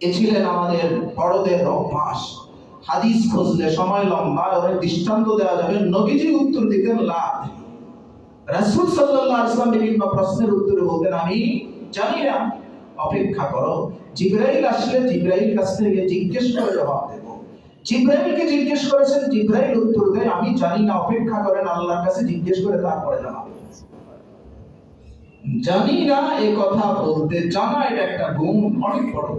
এ ছিলেন আমাদের বড়দের অভ্যাস। হাদিস খুঁজলে সময় লম্বা, অনেক দৃষ্টান্ত দেওয়া যাবে। নবীজি উত্তর দিতেন লা, রাসূল সাল্লাল্লাহু আলাইহি ওয়াসাল্লাম বিভিন্ন প্রশ্নের উত্তরে বলতেন আমি জানি না, অপেক্ষা করো, জিবরাইল আসলে জিবরাইল কাছ থেকে জিজ্ঞেস করে জবাব দেব। জিবরাইলকে জিজ্ঞেস করেছেন, জিবরাইল উত্তর দেয় আমি জানি না, অপেক্ষা করেন, আল্লাহর কাছে জিজ্ঞেস করে তারপরে জানাবো। জানি না এই কথা বলতে জানা, এটা একটা গুণ, অনেক বড়।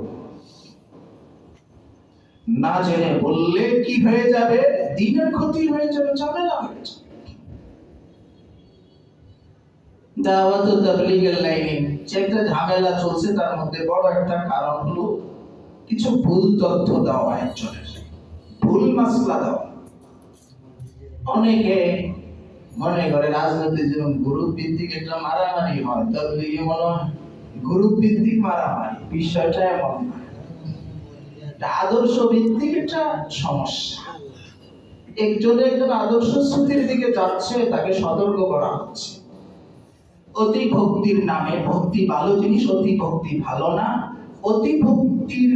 না জেনে বললে কি হয়ে যাবে? দিনের ক্ষতি হয়ে যাবে, ঝামেলা হয়ে যাবে। দাওয়াত ও তাবলীগের লাইনে যে একটা ঝামেলা চলছে, তার মধ্যে বড় একটা কারণ হলো কিছু ভুল তথ্য দেওয়া, একজনের ভুল মাসলা দেওয়া। অনেকে মনে করে রাজনীতি যেমন গ্রুপ ভিত্তিক একটা মারামারি হয়, তাবলীগে মনে হয় গ্রুপ ভিত্তিক মারামারি। বিষয়টা এমন না, আদর্শ ভিত্তিক একটা সমস্যা। একজন আদর্শ শ্রুতির দিকে যাচ্ছে, তাকে সতর্ক করা হচ্ছে। অতি ভক্তির নামে, ভক্তি ভালো জিনিস, অতি ভক্তি ভালো না। অতি ভক্তির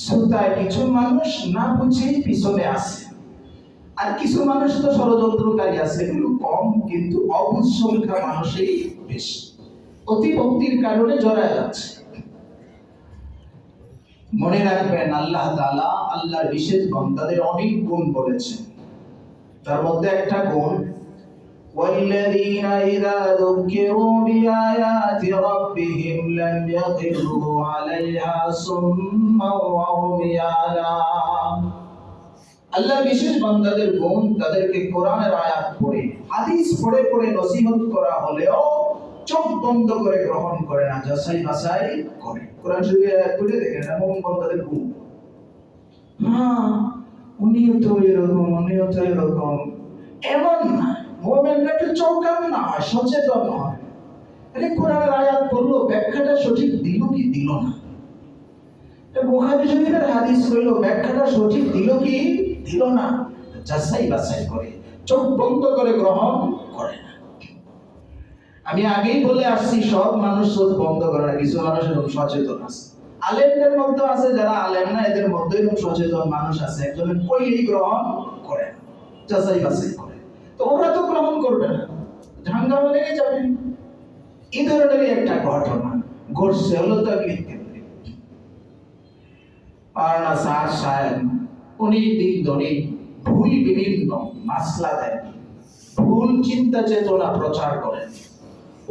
শ্রোতায় কিছু মানুষ না বুঝেই পিছনে আছে, আর কিছু মানুষ তো ষড়যন্ত্রকারী আছে, এগুলো কম, কিন্তু অবুঝ সংখ্যা মানুষই বেশি। অতি ভক্তির কারণে জড়ায় যাচ্ছে। মনে রাখবেন আল্লাহ তাআলা আল্লাহর বিশেষ বান্দাদের অনেক গুণ বলেছেন, তার মধ্যে একটা গুণ والذين إذا ذكروا بآيات ربهم لم يخروا عليها صما وعميانا। আল্লাহর বিশেষ বান্দাদের গুণ, তাদেরকে কোরআনের আয়াত পড়ে, হাদিস পড়ে পড়ে নসিহত করা হলেও চোখ বন্ধ করে গ্রহণ করে না, যাচাই বাছাই করে। কোরআন শরীফের আয়াত পড়ে দেখেন না মুমিন বান্দাদের গুণ। উনিও তো এরকম, উনিও তো এরকম, এমন না। মুমিনরা একটু চৌকান না হয়, সচেতন হয়। আরে কোরআনের আয়াত পড়লো, ব্যাখ্যাটা সঠিক দিল কি দিল না? বুখারী শরীফের হাদিস হইলো, ব্যাখ্যাটা সঠিক দিল কি দিল না, যাচাই বাছাই করে, চোখ বন্ধ করে গ্রহণ করে না। আমি আগেই বলে আসছি, সব মানুষ চোখ বন্ধ করে না, কিছু মানুষ এরকম সচেতন আছে। আলেমদের মধ্যে আছে যারা আলেম না, এদের মধ্যে এরকম সচেতন মানুষ আছে, একজনের কইলেই গ্রহণ করে না, যাচাই বাছাই করে। তো ওরা তো গ্রহণ করবে না, ঝাঙ্গামা লেগে যাবে। এই ধরনেরই একটা ঘটনা ঘটছে, হলো তাবলীগ কেন্দ্রে। পারনা স্যার সাহেব উনি দিন ভুল বিভিন্ন মাসলা দেন, ভুল চিন্তা চেতনা প্রচার করেন।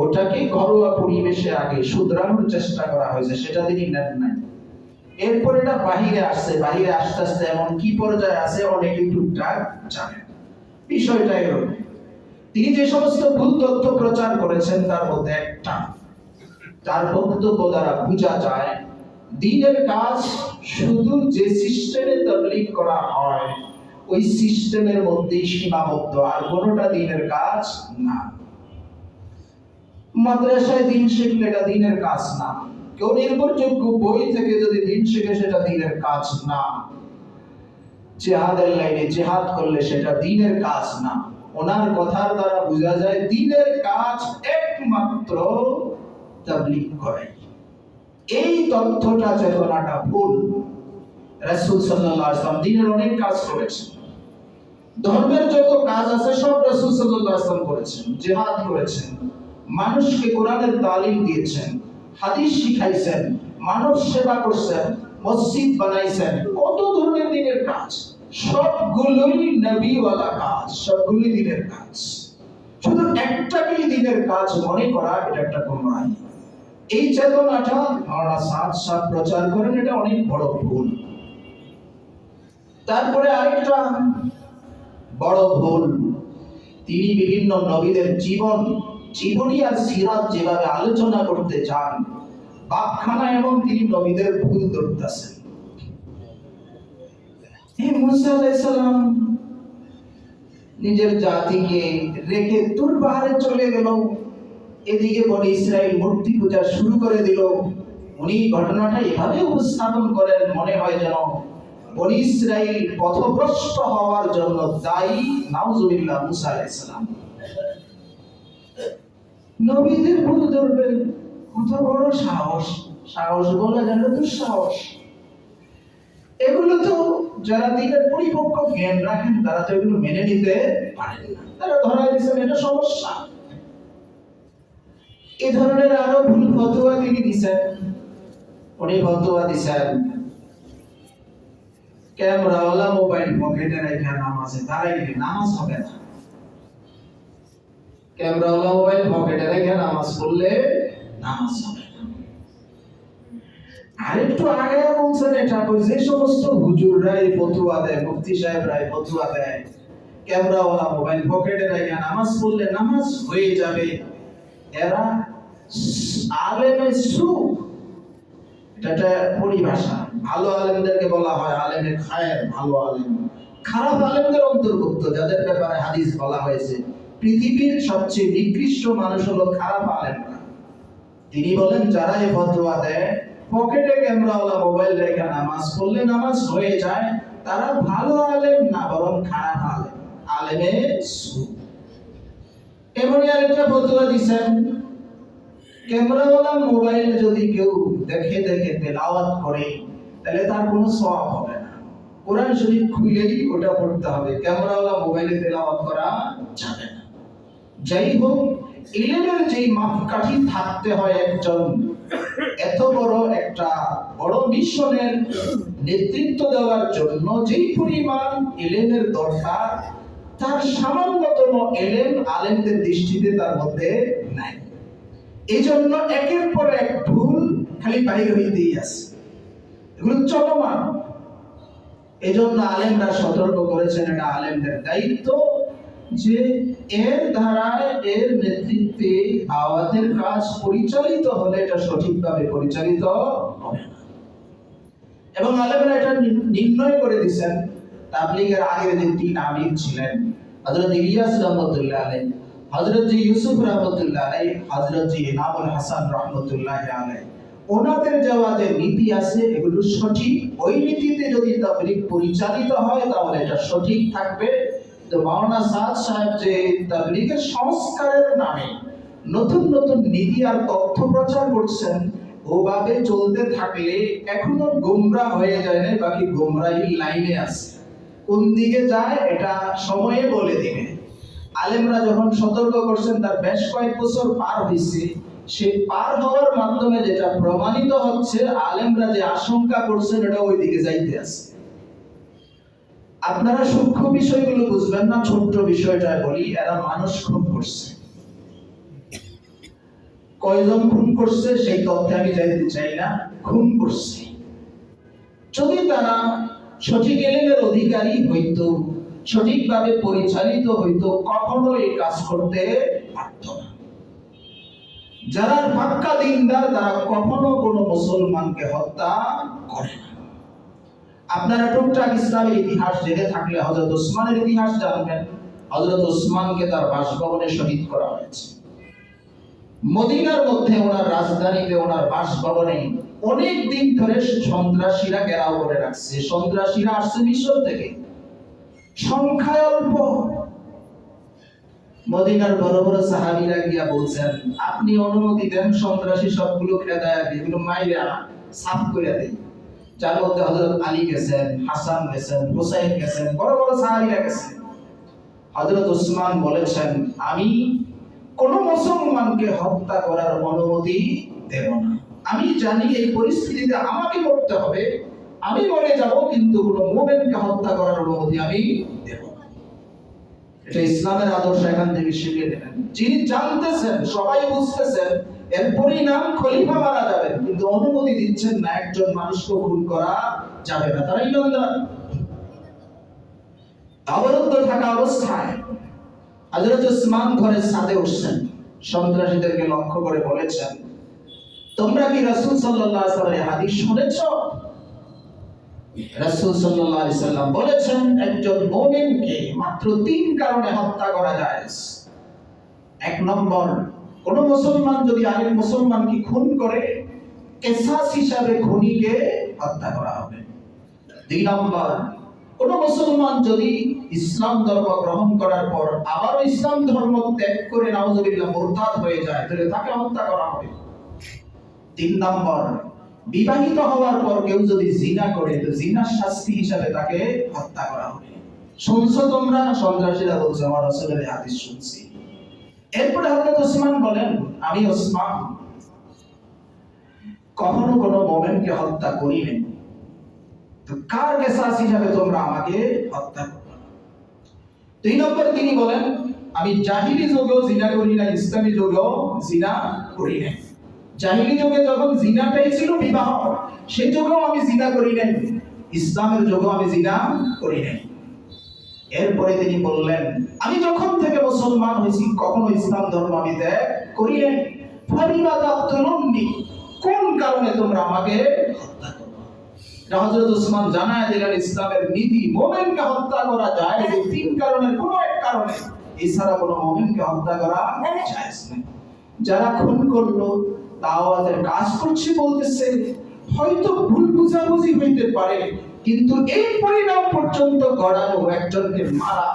ওটাকে ঘরোয়া পরিবেশে আগে শুধরানোর চেষ্টা করা হয়েছে, সেটা তিনি নেন নাই। এরপর এটা বাহিরে আসছে, বাহিরে আস্তে আস্তে এমন কি পর্যায়ে আছে অনেকে টুকটাক জানেন। বিষয়টা এরকম। তিনি যে সমস্ত ভুল তথ্য প্রচার করেছেন তার মধ্যে একটা, তার বক্তব্য দ্বারা বোঝা যায় দ্বীনের কাজ শুধু যে সিস্টেমে তাবলীগ করা হয় ওই সিস্টেমের মধ্যেই সীমাবদ্ধ, আর কোনোটা দ্বীনের কাজ না। মাদ্রাসায় দ্বীন শিখলে এটা দ্বীনের কাজ না, কেউ নির্ভরযোগ্য বই থেকে যদি দ্বীন শিখে সেটা দ্বীনের কাজ না, জিহাদের লাইনে জিহাদ করলে সেটা দ্বীনের কাজ না। ওনার কথার দ্বারা বোঝা যায় দ্বীনের কাজ একমাত্র তাবলীগ করে। এই তথ্যটা চেতনাটা ভুল। রাসূল সাল্লাল্লাহু আলাইহি ওয়াসাল্লাম দ্বীনের অনেক কাজ করেছেন, ধর্মের যত কাজ আছে সব রাসূল সাল্লাল্লাহু আলাইহি ওয়াসাল্লাম করেছেন। জিহাদ করেছেন, মানুষকে কোরআনের তালিম দিয়েছেন, হাদিস শিখাইছেন, মানব সেবা করছেন, মসজিদ বানাইছেন, কত ধরনের দ্বীনের কাজ, সবগুলোই নবীওয়ালা কাজ, সবগুলোই দ্বীনের কাজ। শুধু একটাকেই দ্বীনের কাজ মনে করা এটা একটা গোমরাহি। এই চেতনাটা আমরা সাথ প্রচার করেন, এটা অনেক বড় ভুল। তারপরে আরেকটা বড় ভুল, তিনি বিভিন্ন নবীদের জীবনী আর সিরাত যেভাবে আলোচনা করতে চান, বাপখানা এবং তিনি নবীদের ভুল ধরতেছেন। মুসা আলাইহিস সালাম নিজের জাতিকে রেখে তুর পাহাড়ে চলে গেল, এদিকে বনি ইসরাইল মূর্তি পূজা শুরু করে দিল। উনি ঘটনাটা এভাবে উপস্থাপন করেন মনে হয় যেন বনি ইসরাইল পথভ্রষ্ট হওয়ার জন্য দায়ী নাউজুবিল্লাহ মুসা আলাইহিস সালাম। নবীদের ভুল ধরবেন, কত বড় সাহস! সাহস বলে যেন দুঃসাহস। এগুলো তো যারা দ্বীনের পরিপক্ক জ্ঞান রাখেন তারা তো এগুলো মেনে নিতে পারেন না, তারা ধরাই দিচ্ছেন এটা সমস্যা। এ ধরনের আরো ভুল ফতোয়া তিনি দিচ্ছেন। উনি ফতোয়া দিচ্ছেন ক্যামেরাওয়ালা মোবাইল পকেটে রেখে নামাজে দাঁড়াইলে নামাজ হবে না। ক্যামেরাওয়ালা মোবাইল পকেটে রেখে নামাজ পড়লে নামাজ হবে না। আরেকটু আগে বলছেন এটা যে সমস্ত হুজুররাই ফতোয়া দেয়, মুফতি সাহেবরাই ফতোয়া দেয় ক্যামেরাওয়ালা মোবাইল পকেটে রেখে নামাজ পড়লে নামাজ হয়ে যাবে, এরা আলেমে সু, এটা পরিভাষা। ভালো আলেমদেরকে বলা হয় আলেমে খায়ের, ভালো আলেম। খারাপ আলেমদের অন্তর্ভুক্ত, যাদের ব্যাপারে হাদিস বলা হয়েছে পৃথিবীর সবচেয়ে নিকৃষ্ট মানুষ হলো খারাপ আলেমরা। তিনি বলেন যারা এই ফতোয়া দেয় পকেটে ক্যামেরাওয়ালা মোবাইল রেখে নামাজ পড়লে নামাজ হয়ে যায়, তারা ভালো আলেম না বরং খারাপ আলেম, আলেমে সু। এমনই আরেকটা ফতোয়া দিচ্ছেন ক্যামেরাওয়ালা মোবাইল যদি কেউ দেখে দেখে তেলাওয়াত করে তাহলে তার কোনো সওয়াব হবে না। কোরআন শরীফ খুলেই ওটা পড়তে হবে, ক্যামেরাওয়ালা মোবাইলে তেলাওয়াত করা যাবে না। যাই হোক, ইলমের যেই মাপকাঠি থাকতে হয় একজন এত বড় একটা বড় মিশনের নেতৃত্ব দেওয়ার জন্য যেই পরিমাণ ইলমের দরকার, তার সামান্যতম ইলম আলেমদের দৃষ্টিতে তার মধ্যে নাই। এই জন্য একের পর এক ভুল খালি বাহির হইতেই আছে, এগুলো চলমান। এই জন্য আলেমরা সতর্ক করেছেন, এটা আলেমদের দায়িত্ব যে এর ধারায় এর নেতৃত্বে দাওয়াতের কাজ পরিচালিত হলে এটা সঠিকভাবে পরিচালিত হবে না। এবং আলেমরা এটা নির্ণয় করে দিয়েছেন। তাবলীগের আগের যে তিন আমির ছিলেন, হযরত ইলিয়াস রাহমাতুল্লাহ আলাইহি, হযরত ইউসুফ রাহমাতুল্লাহ আলাইহি, হযরত ইমামুল হাসান রাহমাতুল্লাহ আলাইহি, ওনাদের যাওয়া যে নীতি আছে এগুলো সঠিক। ওই নীতিতে যদি তাবলীগ পরিচালিত হয় তাহলে এটা সঠিক থাকবে। তো মাওলানা সাদ সাহেব যে তাবলীগের সংস্কারের নামে নতুন নতুন নীতি আর তথ্য প্রচার করছেন, ওভাবে চলতে থাকলে এখনো গোমরা হয়ে যায় না, বাকি গোমরাহির লাইনে আছে। কোন দিকে যায় এটা সময়ে বলে দিবে। আলেমরা যখন সতর্ক করছেন তার বেশ কয়েক বছর পার হয়েছে, সেই পার হওয়ার মাধ্যমে যেটা প্রমাণিত হচ্ছে আলেমরা যে আশঙ্কা করছেন এটা ওই দিকে যাইতে আছে। আপনারা সূক্ষ্ম বিষয়গুলো বুঝবেন না, ছোট্ট বিষয়টা বলি। এরা মানুষ খুন করছে, কয়জন খুন করছে সেই তথ্যে আমি যাইতে চাই না, খুন করছে। যদি তারা সঠিক ইলমের অধিকারী হইতো সঠিকভাবে পরিচালিত হইতো, কখনো এই কাজ করতে পারত না। যারা পাক্কা দিনদার তারা কখনো কোনো মুসলমানকে হত্যা করে না। আপনারা টুকটাক ইসলামের ইতিহাস জেনে থাকলে হযরত ওসমানের ইতিহাস জানবেন। হযরত ওসমানকে তার বাসভবনে শহীদ করা হয়েছে। মদিনার মধ্যে ওনার রাজধানীতে ওনার বাসভবনে অনেক দিন ধরে সন্ত্রাসীরা ঘেরাও করে রাখছে। সন্ত্রাসীরা আসছে মিশর থেকে, সংখ্যায় অল্প। মদিনার বড় বড় সাহাবীরা গিয়া বলছেন, আপনি অনুমতি দেন সন্ত্রাসী সবগুলো খেদায় এগুলো মাইরা সাফ করে দেন। যার মধ্যে হযরত আলী গেছেন, হাসান গেছেন, হুসাইন গেছেন, বড় বড় সাহাবীরা গেছেন। হযরত ওসমান বলেছেন, আমি কোন মুসলমানকে হত্যা করার অনুমতি দেব না। আমি জানি এই পরিস্থিতিতে আমাকে মরতে হবে, আমি মরে যাব, কিন্তু কোন মুমিনকে হত্যা করার অনুমতি আমি দেব না। এটা ইসলামের আদর্শ এখান থেকে শিখিয়ে দেবেন। যিনি জানতেছেন, সবাই বুঝতেছেন এর পরিণাম খলিফা মারা যাবে, কিন্তু অনুমতি দিচ্ছেন না একজন মানুষকে খুন করা যাবে না, তারা ইমানদার। অবরুদ্ধ থাকা অবস্থায় হযরত ওসমান ঘরের ছাদে উঠছেন, সন্ত্রাসীদেরকে লক্ষ্য করে বলেছেন, তোমরা কি রাসূল সাল্লাল্লাহু আলাইহি ওয়াসাল্লামের হাদিস শুনেছো? রাসূল সাল্লাল্লাহু আলাইহি ওয়াসাল্লাম বলেছেন, একজন মুমিনকে মাত্র 3 কারণে হত্যা করা যায়। 1 নম্বর, কোন মুসলমান যদি আরেক মুসলমানকে খুন করে কিসাস হিসাবে খুনিকে হত্যা করা হবে। 2 নম্বর, কোন মুসলমান যদি ইসলাম ধর্ম গ্রহণ করার পর আবারও ইসলাম ধর্ম ত্যাগ করে নাউজুবিল্লাহ মুরতাদ হয়ে যায়, তাহলে তাকে হত্যা করা হবে। 3 নম্বর, বিবাহিত হওয়ার পর কেউ যদি জিনা করে তো জিনার শাস্তি হিসাবে তাকে হত্যা করা হবে। শুনছো তোমরা? সন্ত্রাসীরা বলছে, আমার রাসূলের হাদিস শুনছি। এরপরে হযরত ওসমান বলেন, আমি ওসমান কখনো কোনো মুমিনকে হত্যা করিনি, তো কার কিসাস হিসাবে তোমরা আমাকে হত্যা করবে? 2 নম্বর তিনি বলেন, আমি জাহিলি যুগেও জিনা করি না, ইসলামী যুগেও জিনা করি না। জাহিলি যুগে যখন জিনাটাই ছিল বিবাহ, সেই যুগেও আমি জিনা করি নাই, ইসলামের যুগেও আমি জিনা করি নাই। এরপরে তিনি বললেন, আমি যখন থেকে মুসলমান হয়েছি কখনো ইসলাম ধর্ম আমি ত্যাগ করি নাই। ফারিমা তাকতুলুনি, কোন কারণে তোমরা আমাকে হত্যা করবে? হযরত ওসমান জানায় দিলেন ইসলামের নীতি, মুমিনকে হত্যা করা যায় এই 3 কারণের কোন এক কারণে, এছাড়া কোনো মুমিনকে হত্যা করা জায়েজ নেই। যারা খুন করলো দাওয়াতের কাজ করছে বলতেছে, হয়তো ভুল বুঝাবুঝি হইতে পারে, কিন্তু এই পরিণাম পর্যন্ত গড়ানো, একজনকে মারা,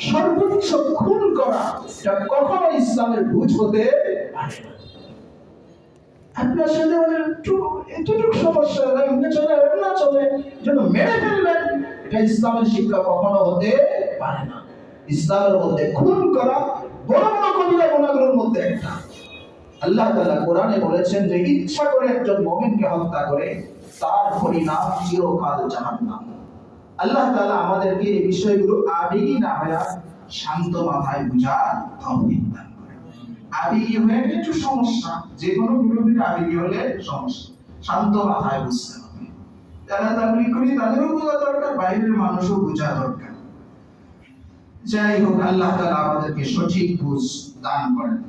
সর্বোচ্চ খুন করা, এটা কখনো ইসলামের বুঝ হতে পারে না। আপনার সাথে একটু এতটুকু সমস্যা, এমনি চলে না চলে যেন মেরে ফেলবেন, এটা ইসলামের শিক্ষা কখনো হতে পারে না। ইসলামের মধ্যে খুন করা বড় বড় কবিরা গুনাহের মধ্যে একটা। আল্লাহ তাআলা কোরআনে বলেছেন যে ইচ্ছা করে একজন মুমিনকে হত্যা করে তার পরিণাম চিরকাল জাহান্নাম। আল্লাহ তাআলা আমাদেরকে এই বিষয়গুলো আবেগী না হয়ে শান্ত মাথায় বুঝার তৌফিক দান করেন। আবেগী হয়ে একটু সমস্যা, যে কোনো বিরোধীর আবেগী হলে সমস্যা, শান্ত মাথায় বুঝতে হবে। যারা তাবলীগ করি তাদেরও বোঝা দরকার, বাইরের মানুষও বোঝা দরকার। যাই হোক, আল্লাহ তাআলা আমাদেরকে সঠিক বুঝ দান করেন।